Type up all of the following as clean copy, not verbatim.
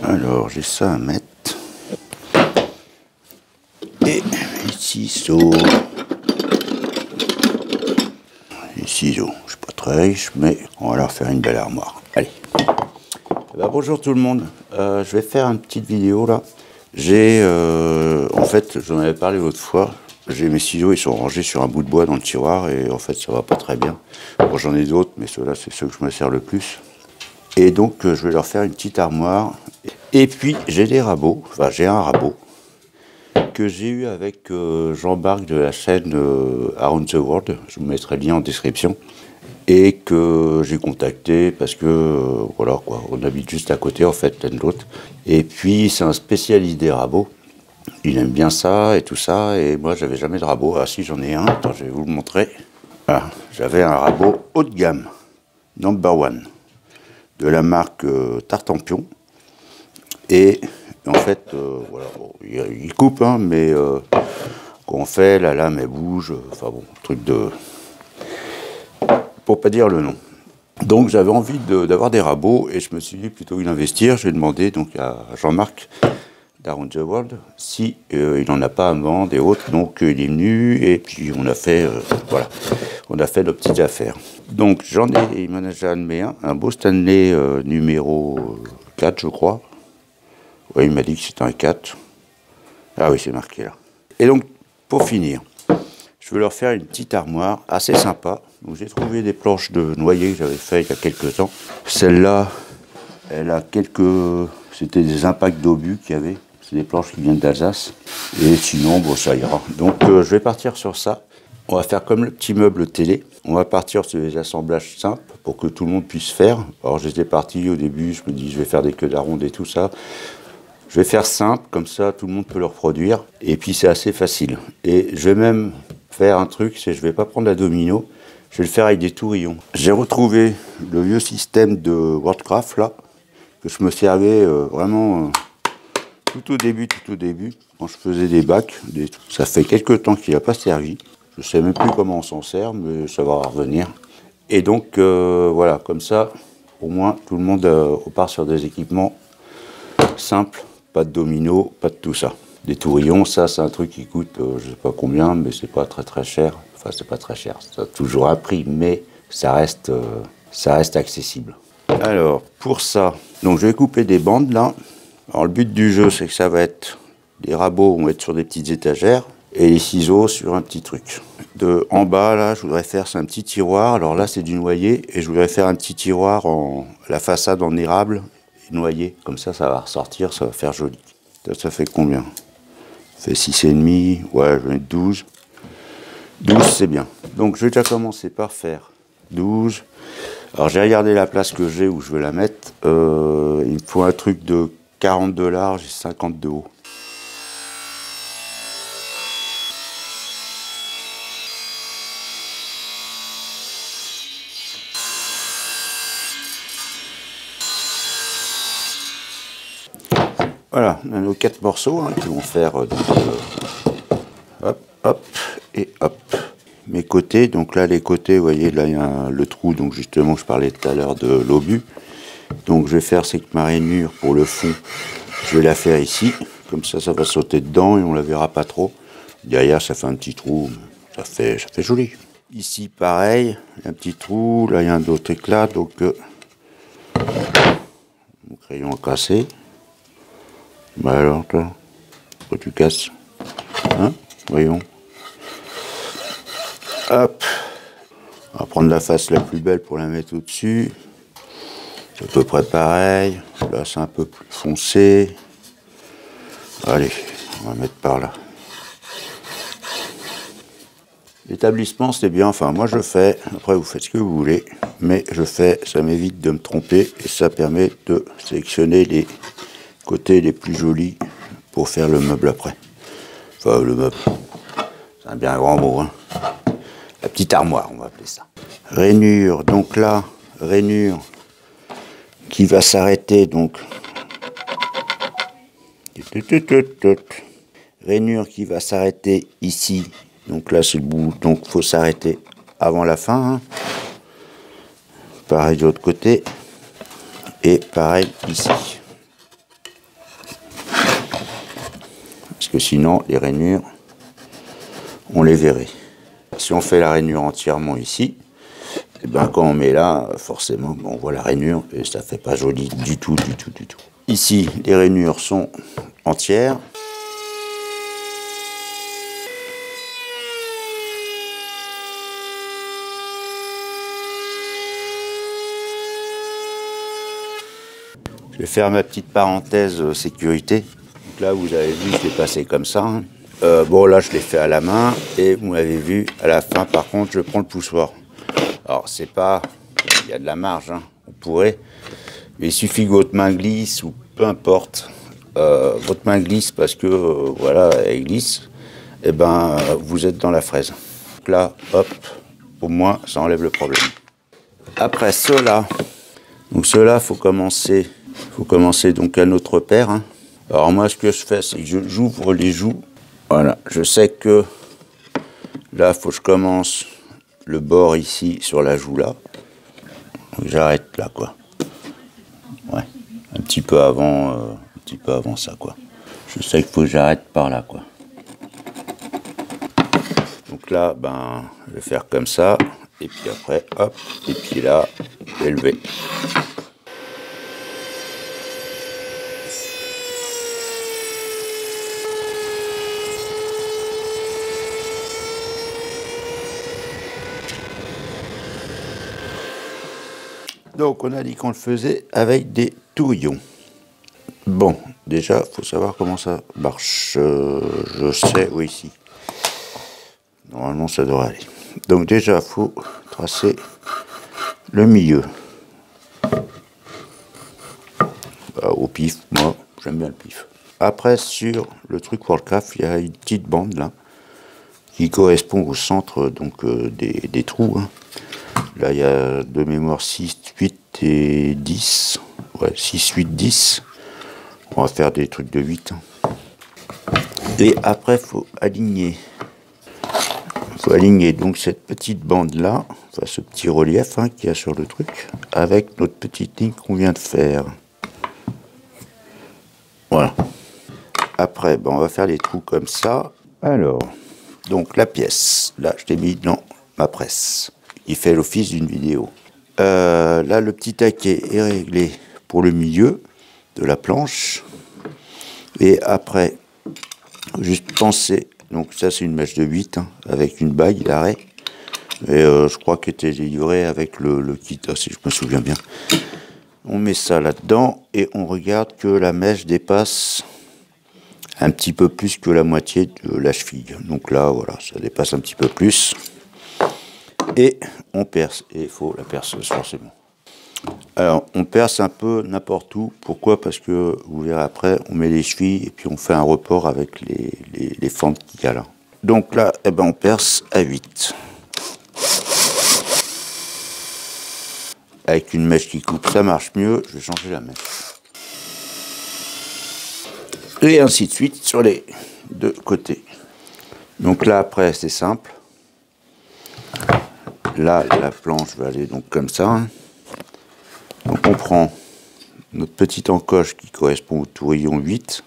Alors, j'ai ça à mettre. Et les ciseaux. Les ciseaux, je suis pas très riche, mais on va leur faire une belle armoire. Allez. Bah, bonjour tout le monde. Je vais faire une petite vidéo là. J'ai, en fait, j'en avais parlé l'autre fois. J'ai mes ciseaux, ils sont rangés sur un bout de bois dans le tiroir et en fait, ça va pas très bien. Bon, j'en ai d'autres, mais ceux-là, c'est ceux que je me sers le plus. Et donc, je vais leur faire une petite armoire. Et puis, j'ai des rabots. Enfin, j'ai un rabot que j'ai eu avec Jean-Marc de la chaîne Around the World. Je vous mettrai le lien en description. Et que j'ai contacté parce que, voilà quoi, on habite juste à côté en fait, l'un de l'autre. Et puis, c'est un spécialiste des rabots. Il aime bien ça et tout ça. Et moi, j'avais jamais de rabot. Ah si, j'en ai un. Attends, je vais vous le montrer. Ah, j'avais un rabot haut de gamme, number one, de la marque Tartampion. Et en fait, voilà, bon, il coupe, hein, mais quand on fait, la lame, elle bouge. Enfin bon, truc de... pour pas dire le nom. Donc j'avais envie d'avoir des rabots et je me suis dit plutôt que d'investir, j'ai demandé donc à Jean-Marc d'Around the World si il n'en a pas à vendre et autres. Donc il est venu et puis on a fait voilà, on a fait nos petites affaires. Donc j'en ai, il m'en a déjà admis un beau Stanley numéro 4 je crois. Oui, il m'a dit que c'était un 4. Ah oui, c'est marqué là. Et donc pour finir, je vais leur faire une petite armoire assez sympa. Donc j'ai trouvé des planches de noyer que j'avais fait il y a quelques temps. Celle-là, elle a quelques... C'était des impacts d'obus qu'il y avait. C'est des planches qui viennent d'Alsace. Et sinon, bon, ça ira. Donc je vais partir sur ça. On va faire comme le petit meuble télé. On va partir sur des assemblages simples pour que tout le monde puisse faire. Alors j'étais parti au début, je me dis je vais faire des queues d'aronde et tout ça. Je vais faire simple, comme ça tout le monde peut le reproduire. Et puis c'est assez facile. Et je vais même faire un truc, c'est je vais pas prendre la domino, je vais le faire avec des tourillons. J'ai retrouvé le vieux système de Worldcraft là, que je me servais vraiment tout au début, quand je faisais des bacs. Ça fait quelques temps qu'il n'a pas servi. Je sais même plus comment on s'en sert, mais ça va revenir. Et donc voilà, comme ça, au moins tout le monde part sur des équipements simples. Pas de domino, pas de tout ça. Des tourillons, ça c'est un truc qui coûte, je sais pas combien, mais c'est pas très cher. Enfin, c'est pas très cher, ça a toujours un prix, mais ça reste accessible. Alors, pour ça, donc je vais couper des bandes là. Alors le but du jeu, c'est que ça va être, les rabots vont être sur des petites étagères, et les ciseaux sur un petit truc. En bas là, je voudrais faire, c'est un petit tiroir. Alors là, c'est du noyer, et je voudrais faire un petit tiroir la façade en érable. Noyer, comme ça va ressortir, ça va faire joli. Ça fait combien? Ça fait 6,5, ouais, je vais mettre 12. 12 c'est bien. Donc je vais déjà commencer par faire 12. Alors j'ai regardé la place que j'ai où je vais la mettre. Il me faut un truc de 40 de large et 50 de haut. Voilà, on a nos 4 morceaux hein, qui vont faire hop, hop et hop. Mes côtés, donc là les côtés, vous voyez, là il y a le trou, donc justement je parlais tout à l'heure de l'obus. Donc je vais faire, c'est que ma rainure pour le fond, je vais la faire ici, comme ça ça va sauter dedans et on la verra pas trop. Derrière ça fait un petit trou, ça fait joli. Ici pareil, un petit trou, là il y a un autre éclat, donc mon crayon a cassé. Bah alors toi, pourquoi tu casses? Hein? Voyons. Hop. On va prendre la face la plus belle pour la mettre au-dessus. C'est à peu près pareil. Là c'est un peu plus foncé. Allez, on va mettre par là. L'établissement c'est bien, enfin moi je fais, après vous faites ce que vous voulez, mais je fais, ça m'évite de me tromper et ça permet de sélectionner les côtés les plus jolis pour faire le meuble après. Enfin le meuble, c'est un bien grand mot, hein. La petite armoire on va appeler ça. Rainure, donc là, rainure qui va s'arrêter donc. Rainure qui va s'arrêter ici, donc là c'est le bout, donc faut s'arrêter avant la fin, hein. Pareil de l'autre côté. Et pareil ici. Parce que sinon, les rainures, on les verrait. Si on fait la rainure entièrement ici, et ben quand on met là, forcément, on voit la rainure et ça fait pas joli du tout, du tout, du tout. Ici, les rainures sont entières. Je vais faire ma petite parenthèse sécurité. Donc là, vous avez vu, je l'ai passé comme ça. Hein. Bon, là, je l'ai fait à la main. Et vous m'avez vu, à la fin, par contre, je prends le poussoir. Alors, c'est pas... Il y a de la marge, hein. On pourrait. Mais il suffit que votre main glisse, ou peu importe. Votre main glisse parce que, voilà, elle glisse. Et ben, vous êtes dans la fraise. Donc là, hop, au moins, ça enlève le problème. Après cela, donc cela, faut commencer donc à notre paire. Hein. Alors moi, ce que je fais, c'est que j'ouvre les joues. Voilà, je sais que là, faut que je commence le bord ici sur la joue là. J'arrête là, quoi. Ouais, un petit peu avant ça, quoi. Je sais qu'il faut que j'arrête par là, quoi. Donc là, ben, je vais faire comme ça. Et puis après, hop, et puis là, élever. Donc on a dit qu'on le faisait avec des touillons. Bon, déjà, il faut savoir comment ça marche. Je sais, oui, ici. Normalement, ça devrait aller. Donc déjà, il faut tracer le milieu. Bah, au pif, moi, j'aime bien le pif. Après, sur le truc Worldcraft, il y a une petite bande là, qui correspond au centre donc des trous. Hein. Là, il y a de mémoire 6, 8 et 10. Ouais, 6, 8, 10. On va faire des trucs de 8. Hein. Et après, il faut aligner. Donc cette petite bande-là, enfin ce petit relief hein, qu'il y a sur le truc, avec notre petite ligne qu'on vient de faire. Voilà. Après, ben, on va faire des trous comme ça. Alors, donc la pièce. Là, je l'ai mis dans ma presse. Il fait l'office d'une vidéo. Là, le petit taquet est réglé pour le milieu de la planche. Et après, juste penser, donc ça c'est une mèche de 8, hein, avec une bague d'arrêt. Et je crois qu'elle était livrée avec le kit, si je me souviens bien. On met ça là-dedans et on regarde que la mèche dépasse un petit peu plus que la moitié de la cheville. Donc là, voilà, ça dépasse un petit peu plus. Et on perce, et il faut la perceuse forcément. Alors, on perce un peu n'importe où. Pourquoi? Parce que, vous verrez après, on met les chevilles et puis on fait un report avec les fentes qu'il y a là. Donc là, eh ben, on perce à 8. Avec une mèche qui coupe, ça marche mieux. Je vais changer la mèche. Et ainsi de suite sur les deux côtés. Donc là, après, c'est simple. Là, la planche va aller donc comme ça. Donc on prend notre petite encoche qui correspond au tourillon 8.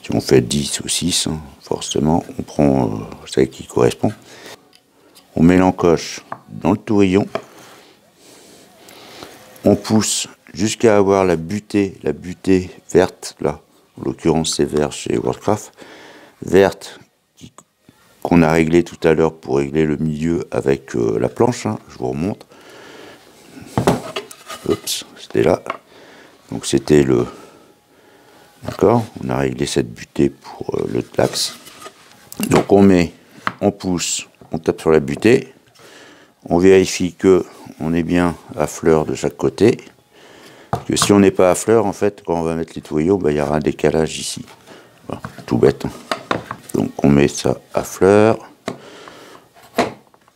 Si on fait 10 ou 6, hein, forcément, on prend celle qui correspond. On met l'encoche dans le tourillon. On pousse jusqu'à avoir la butée verte, là. En l'occurrence, c'est vert chez Worldcraft. Verte, qu'on a réglé tout à l'heure pour régler le milieu avec la planche. Hein, je vous remonte. Oups, c'était là. Donc c'était le... D'accord. On a réglé cette butée pour le l'axe. Donc on pousse, on tape sur la butée. On vérifie que on est bien à fleur de chaque côté. Parce que si on n'est pas à fleur, en fait, quand on va mettre les tuyaux, ben, il y aura un décalage ici. Voilà, tout bête. Hein. Donc on met ça à fleur.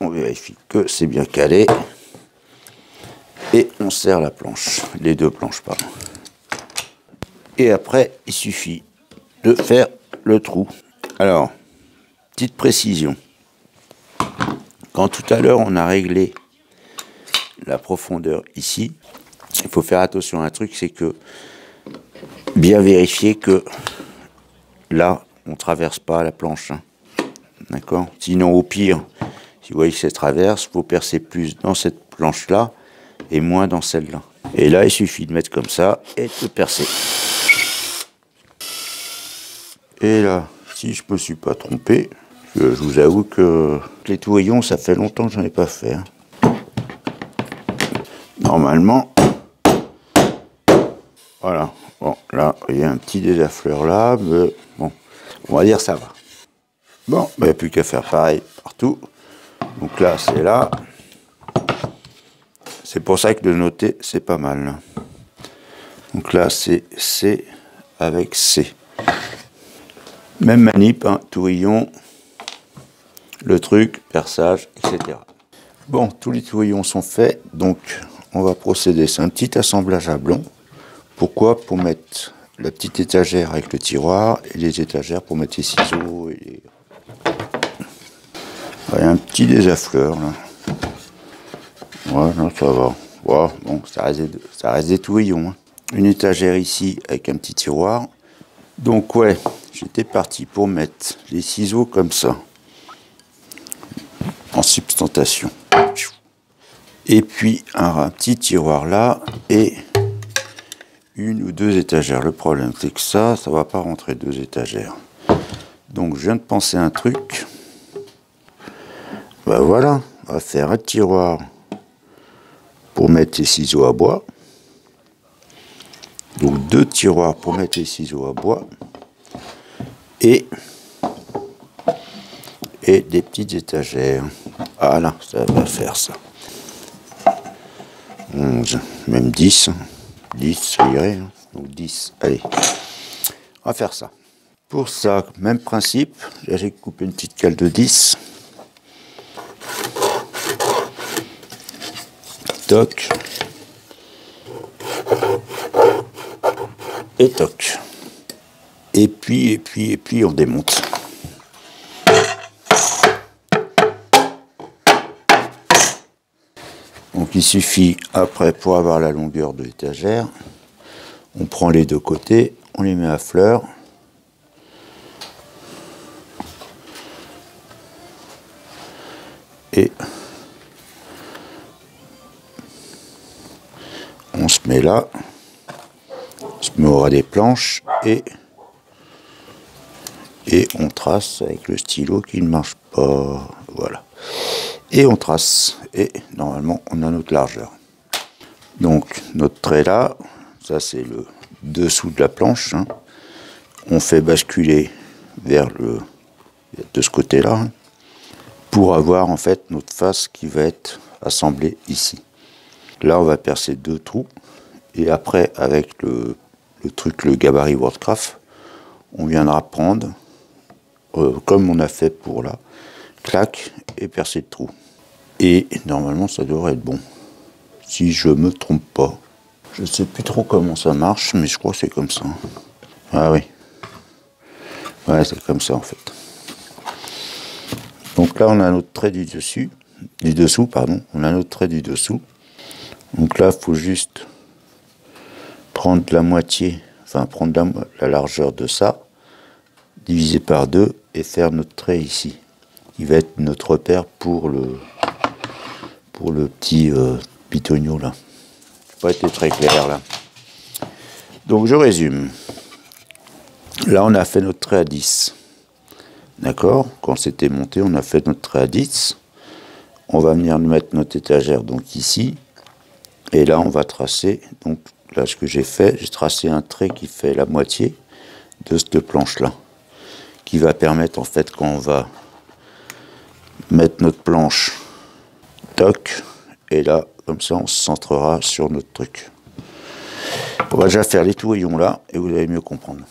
On vérifie que c'est bien calé. Et on serre la planche, les deux planches, pardon. Et après, il suffit de faire le trou. Alors, petite précision. Quand tout à l'heure, on a réglé la profondeur ici. Il faut faire attention à un truc, c'est que bien vérifier que là, on ne traverse pas la planche. Hein. D'accord? Sinon, au pire, si vous voyez que ça traverse, il faut percer plus dans cette planche-là et moins dans celle-là. Et là, il suffit de mettre comme ça et de percer. Et là, si je ne me suis pas trompé, je vous avoue que les touillons, ça fait longtemps que j'en ai pas fait. Hein. Normalement, voilà. Bon, là, il y a un petit désaffleur là, mais bon, on va dire ça va. Bon, il n'y a plus qu'à faire pareil partout. Donc là, c'est là. C'est pour ça que de noter, c'est pas mal. Là. Donc là, c'est C avec C. Même manip, hein, touillon, le truc, perçage, etc. Bon, tous les touillons sont faits, donc on va procéder. C'est un petit assemblage à blanc. Pourquoi? Pour mettre la petite étagère avec le tiroir et les étagères pour mettre les ciseaux. Et les... Il y a un petit désaffleur là. Ouais, non, ça va. Ouais, bon, ça reste des touillons. Hein. Une étagère ici avec un petit tiroir. Donc ouais, j'étais parti pour mettre les ciseaux comme ça. En substantation. Et puis un petit tiroir là et une ou deux étagères. Le problème c'est que ça va pas rentrer deux étagères. Donc je viens de penser à un truc. Ben voilà, on va faire un tiroir pour mettre les ciseaux à bois. Donc deux tiroirs pour mettre les ciseaux à bois. Et des petites étagères. Voilà, ça va faire ça. 11, même 10. 10, ça irait. Hein. Donc 10, allez. On va faire ça. Pour ça, même principe. J'ai coupé une petite cale de 10. Toc. Et toc. Et puis, on démonte. Donc il suffit, après, pour avoir la longueur de l'étagère, on prend les deux côtés, on les met à fleur. Et on se met là, on se met au ras des planches et on trace avec le stylo qui ne marche pas. Voilà. Et on trace. Et normalement, on a notre largeur. Donc, notre trait là, ça c'est le dessous de la planche. Hein. On fait basculer vers de ce côté-là hein, pour avoir en fait notre face qui va être assemblée ici. Là, on va percer deux trous. Et après, avec le gabarit Wordcraft, on viendra prendre, comme on a fait pour là, clac, et percer le trou. Et normalement, ça devrait être bon. Si je me trompe pas. Je ne sais plus trop comment ça marche, mais je crois que c'est comme ça. Ah oui. Ouais, c'est comme ça en fait. Donc là, on a notre trait du dessous, pardon. On a notre trait du dessous. Donc là, il faut juste prendre la moitié, enfin prendre la largeur de ça, diviser par 2 et faire notre trait ici. Qui va être notre repère pour le petit pitonio là. Ça n'a pas été très clair là. Donc je résume. Là on a fait notre trait à 10. D'accord? Quand c'était monté, on a fait notre trait à 10. On va venir mettre notre étagère donc ici. Et là on va tracer. Donc là ce que j'ai fait, j'ai tracé un trait qui fait la moitié de cette planche là. Qui va permettre en fait quand on va mettre notre planche, toc, et là, comme ça, on se centrera sur notre truc. On va déjà faire les touillons là, et vous allez mieux comprendre.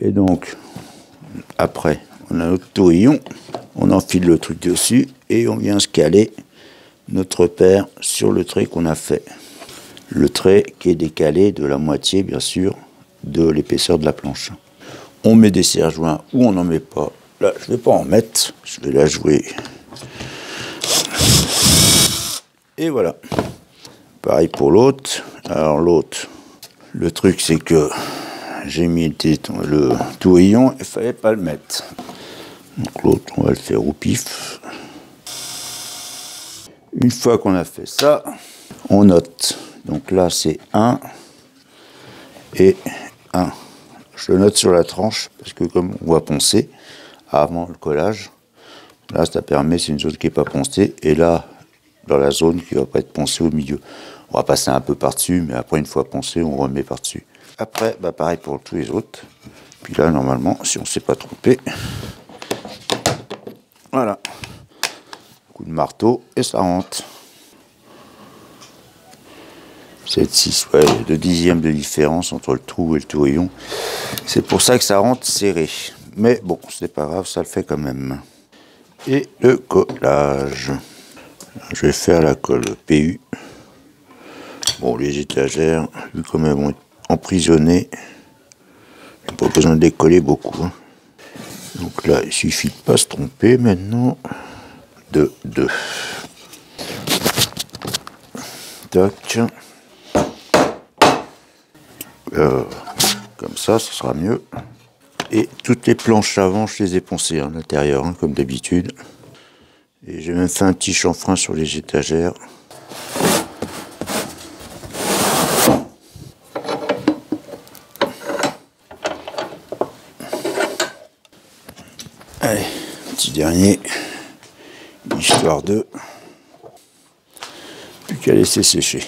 Et donc, après, on a notre touillon, on enfile le truc dessus, et on vient se caler notre repère sur le trait qu'on a fait. Le trait qui est décalé de la moitié, bien sûr, de l'épaisseur de la planche. On met des serre-joints ou on n'en met pas. Là, je ne vais pas en mettre, je vais la jouer. Et voilà. Pareil pour l'autre. Alors l'autre, le truc c'est que j'ai mis le touillon, il fallait pas le mettre. Donc l'autre, on va le faire au pif. Une fois qu'on a fait ça, on note. Donc là c'est 1 et 1. Je le note sur la tranche parce que comme on va poncer avant le collage, là ça permet, c'est une zone qui n'est pas poncée, et là dans la zone qui ne va pas être poncée au milieu. On va passer un peu par-dessus, mais après une fois poncé, on remet par-dessus. Après, bah pareil pour tous les autres. Puis là normalement, si on ne s'est pas trompé, voilà, coup de marteau et ça rentre. 7, 6, ouais, 2 dixièmes de différence entre le trou et le touillon. C'est pour ça que ça rentre serré. Mais bon, c'est pas grave, ça le fait quand même. Et le collage. Je vais faire la colle PU. Bon, les étagères, vu comme elles vont être emprisonnées, il n'y a pas besoin de les coller beaucoup. Hein. Donc là, il suffit de ne pas se tromper maintenant. De 2. Tac. Comme ça sera mieux. Et toutes les planches avant, je les ai poncées à l'intérieur, hein, comme d'habitude. Et j'ai même fait un petit chanfrein sur les étagères. Allez, petit dernier, histoire de... Plus qu'à laisser sécher.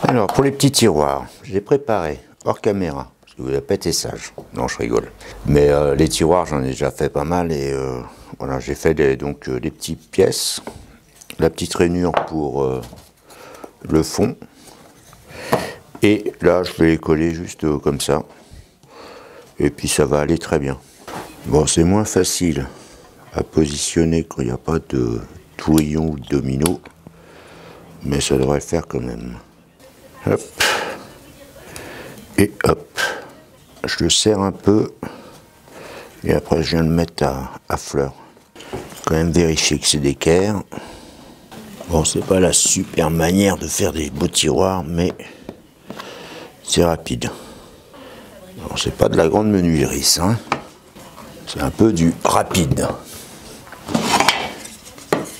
Alors, pour les petits tiroirs, je les préparé hors caméra, parce que vous n'avez pas été sage. Non, je rigole. Mais les tiroirs, j'en ai déjà fait pas mal, et voilà, j'ai fait des petites pièces, la petite rainure pour le fond, et là, je vais les coller juste comme ça, et puis ça va aller très bien. Bon, c'est moins facile à positionner quand il n'y a pas de touillon ou de domino, mais ça devrait le faire quand même. Hop. Et hop. Je le serre un peu. Et après, je viens le mettre à fleur. Quand même vérifier que c'est d'équerre. Bon, c'est pas la super manière de faire des beaux tiroirs, mais c'est rapide. Bon, c'est pas de la grande menuiserie, hein. C'est un peu du rapide.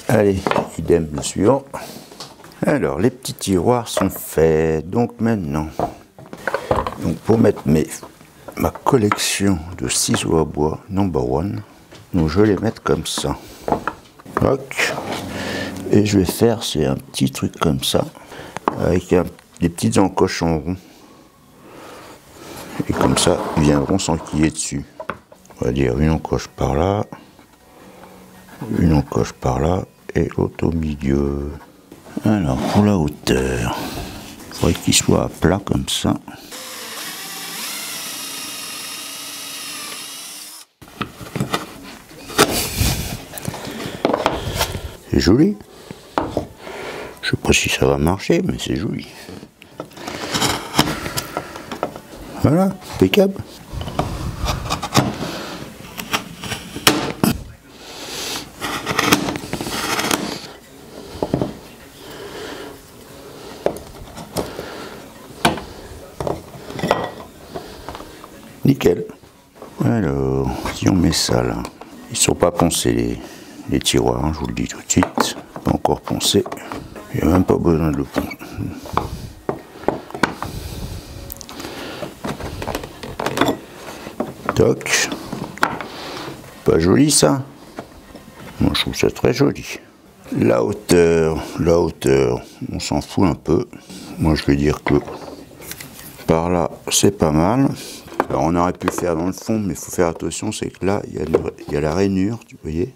Allez, idem le suivant. Alors, les petits tiroirs sont faits. Donc maintenant, pour mettre ma collection de ciseaux à bois number one, donc je vais les mettre comme ça. Tac. Et je vais faire, c'est un petit truc comme ça, avec des petites encoches en rond. Et comme ça, ils viendront s'enquiller dessus. On va dire une encoche par là, une encoche par là, et l'autre au milieu. Alors, pour la hauteur, il faudrait qu'il soit à plat comme ça. C'est joli. Je sais pas si ça va marcher, mais c'est joli. Voilà, impeccable. Nickel. Alors, si on met ça là, ils sont pas poncés les tiroirs, hein, je vous le dis tout de suite. Pas encore poncés. Il n'y a même pas besoin de le poncer. Toc. Pas joli ça? Moi je trouve ça très joli. La hauteur, on s'en fout un peu. Moi je vais dire que par là c'est pas mal. Alors on aurait pu le faire dans le fond, mais il faut faire attention, c'est que là, il y a la rainure, vous voyez.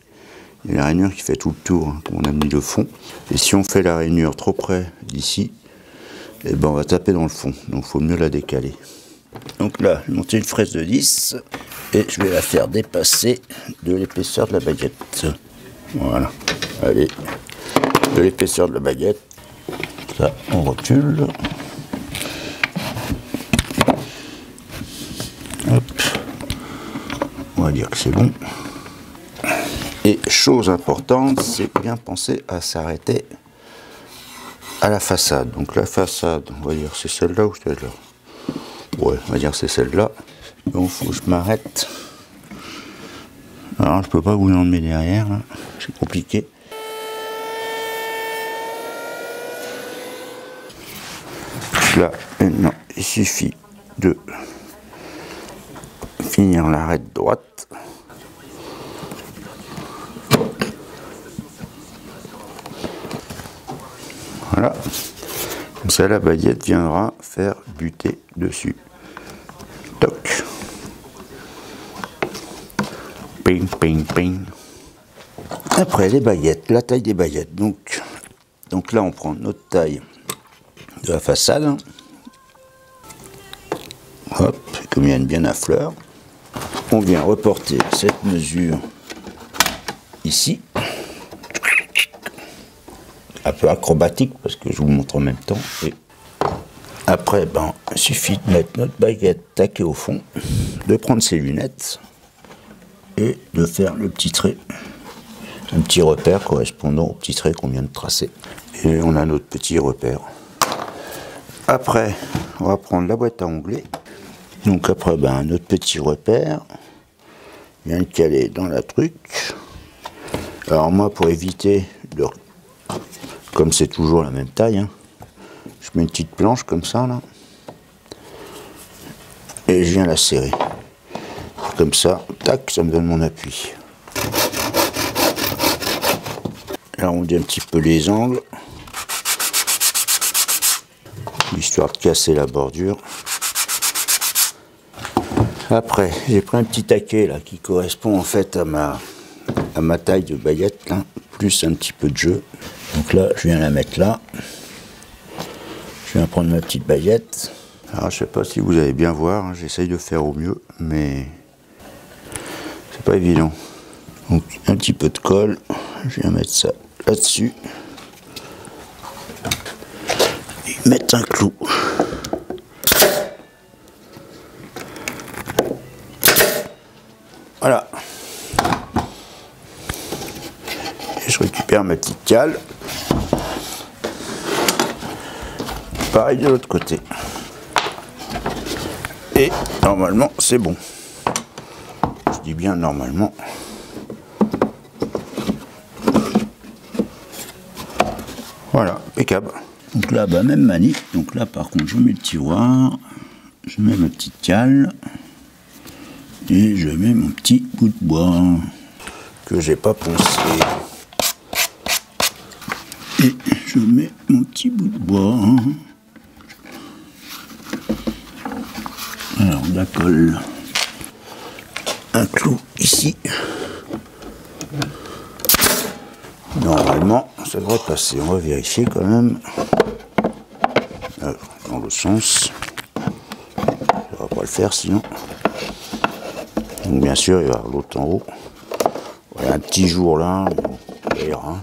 Il y a la rainure qui fait tout le tour, hein, comme on a mis le fond. Et si on fait la rainure trop près d'ici, eh ben on va taper dans le fond. Donc il faut mieux la décaler. Donc là, je vais monter une fraise de 10, et je vais la faire dépasser de l'épaisseur de la baguette. Voilà. Allez, de l'épaisseur de la baguette. Ça, on recule. Hop. On va dire que c'est bon. Et chose importante, c'est bien penser à s'arrêter à la façade. Donc la façade, on va dire c'est celle-là ou celle-là. Ouais, on va dire c'est celle-là. Donc il faut que je m'arrête. Alors je peux pas vous l'emmener derrière, c'est compliqué. Là, maintenant, il suffit de finir l'arête droite. Voilà. Comme ça, la baguette viendra faire buter dessus. Toc. Ping, ping, ping. Après, les baguettes, la taille des baguettes. Donc là, on prend notre taille de la façade. Hop, comme il y a une bien à fleur. On vient reporter cette mesure ici. Un peu acrobatique parce que je vous montre en même temps. Et après, il suffit de mettre notre baguette taquée au fond, de prendre ses lunettes et de faire le petit trait. Un petit repère correspondant au petit trait qu'on vient de tracer. Et on a notre petit repère. Après, on va prendre la boîte à onglets. Donc après, notre petit repère vient le caler dans la truc. Alors moi, pour éviter de... Comme c'est toujours la même taille, je mets une petite planche comme ça, là. Et je viens la serrer. Comme ça, tac, ça me donne mon appui. Là, on dit un petit peu les angles. Histoire de casser la bordure. Après, j'ai pris un petit taquet là qui correspond en fait à ma taille de baguette là, plus un petit peu de jeu. Donc là, je viens la mettre là. Je viens prendre ma petite baguette. Alors, je sais pas si vous allez bien voir, j'essaye de faire au mieux, mais c'est pas évident. Donc un petit peu de colle, je viens mettre ça là-dessus. Et mettre un clou. Voilà. Et je récupère ma petite cale. Pareil de l'autre côté. Et normalement, c'est bon. Je dis bien normalement. Voilà, impeccable. Donc là, même manip. Donc là, par contre, je mets le tiroir. Je mets ma petite cale. Et je mets mon petit bout de bois que j'ai pas poncé. Et je mets mon petit bout de bois. Alors, on la colle. Un clou ici. Normalement, ça devrait passer. On va vérifier quand même. Alors, dans le sens. On va pas le faire sinon. Donc bien sûr, il va y avoir l'autre en haut. Voilà un petit jour là. D'ailleurs,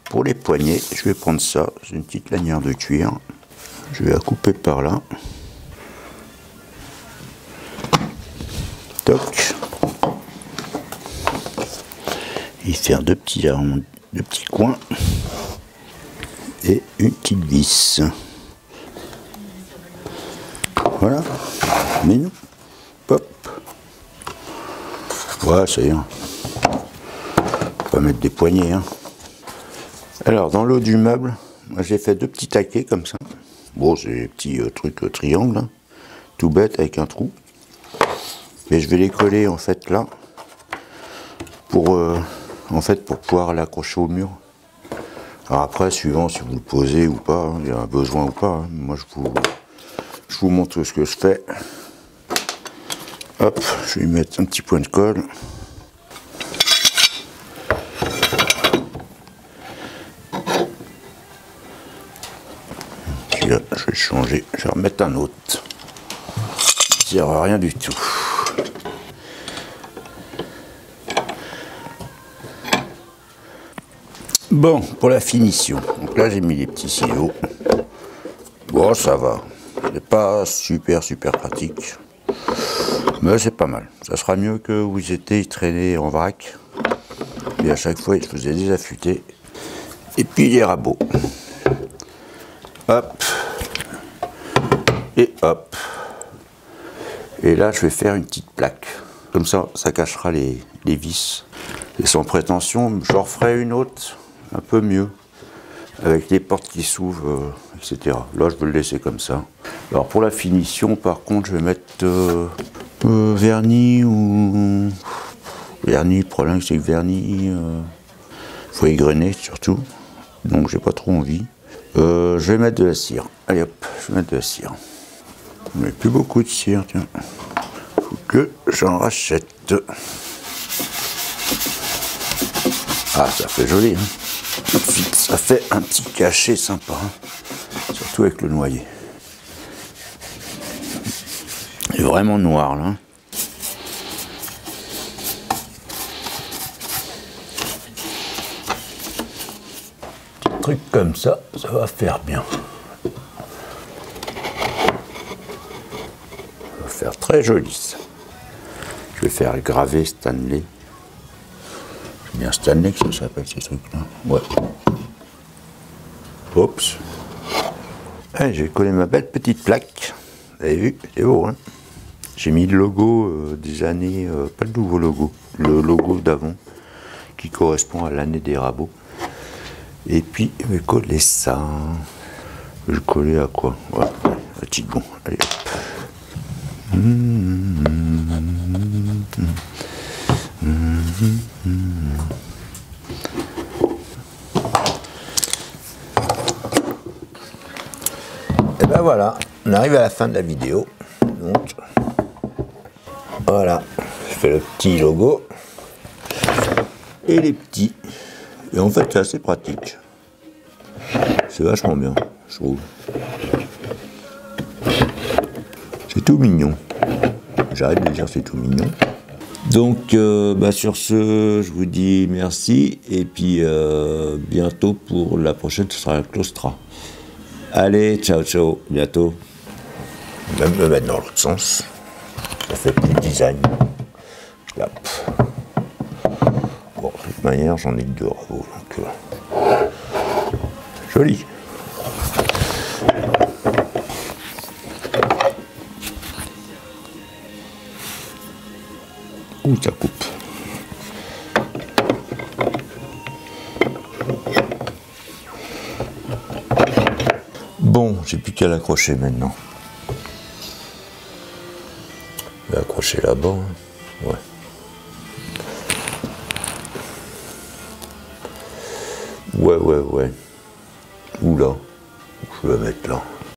pour les poignets, je vais prendre ça. C'est une petite lanière de cuir. Je vais la couper par là. Toc. Et faire deux petits coins. Et une petite vis. Voilà. Mais non. Hop. Ouais, ça y est. On va mettre des poignées. Alors, dans l'eau du meuble, moi j'ai fait deux petits taquets comme ça. Bon, c'est des petits trucs triangles, tout bête avec un trou. Mais je vais les coller en fait là, pour pouvoir l'accrocher au mur. Alors après, suivant si vous le posez ou pas, il y a un besoin ou pas. Moi, je vous montre ce que je fais. Hop, je vais y mettre un petit point de colle. Puis là, je vais changer, je vais remettre un autre. Ça ne sert à rien du tout. Bon, pour la finition. Donc là, j'ai mis les petits ciseaux. Bon, ça va. C'est pas super pratique. Mais c'est pas mal. Ça sera mieux que vous étiez traîné en vrac. Et à chaque fois, je faisais des affûtés. Et puis les rabots. Hop. Et hop. Et là, je vais faire une petite plaque. Comme ça, ça cachera les vis. Et sans prétention, j'en referai une autre, un peu mieux. Avec les portes qui s'ouvrent, etc. Là, je vais le laisser comme ça. Alors, pour la finition, par contre, je vais mettre vernis ou... Vernis, le problème, c'est que vernis... faut égrener, surtout. Donc, j'ai pas trop envie. Je vais mettre de la cire. Allez, hop, je vais mettre de la cire. Je mets plus beaucoup de cire, tiens. Faut que j'en rachète. Ah, ça fait joli, hein. Ça fait un petit cachet sympa, hein. Surtout avec le noyer. Il est vraiment noir, là. Petit truc comme ça, ça va faire bien. Ça va faire très joli, ça. Je vais faire graver Stanley. C'est bien Stanley que ça s'appelle, ces trucs-là. Ouais. Oups. Allez, j'ai collé ma belle petite plaque. Vous avez vu, c'est beau, hein. J'ai mis le logo des années, pas le nouveau logo, le logo d'avant, qui correspond à l'année des rabots. Et puis, je vais coller ça. Je vais le coller à quoi? Voilà, un petit bon. Allez, hop. Et ben voilà, on arrive à la fin de la vidéo. Donc, voilà, je fais le petit logo et les petits. Et en fait, c'est assez pratique. C'est vachement bien, je trouve. C'est tout mignon. J'arrête de dire c'est tout mignon. Donc, sur ce, je vous dis merci. Et puis, bientôt pour la prochaine, ce sera la Claustra. Allez, ciao, ciao, bientôt. Même me mettre dans l'autre sens. Ça fait plus de design. Hop. Bon, de toute manière, j'en ai que 2 rabots. Donc, joli. Ouh, ça coupe. Bon, j'ai plus qu'à l'accrocher maintenant. Je vais accrocher là-bas. Hein. Ouais. Ouais. Oula. Je vais la mettre là.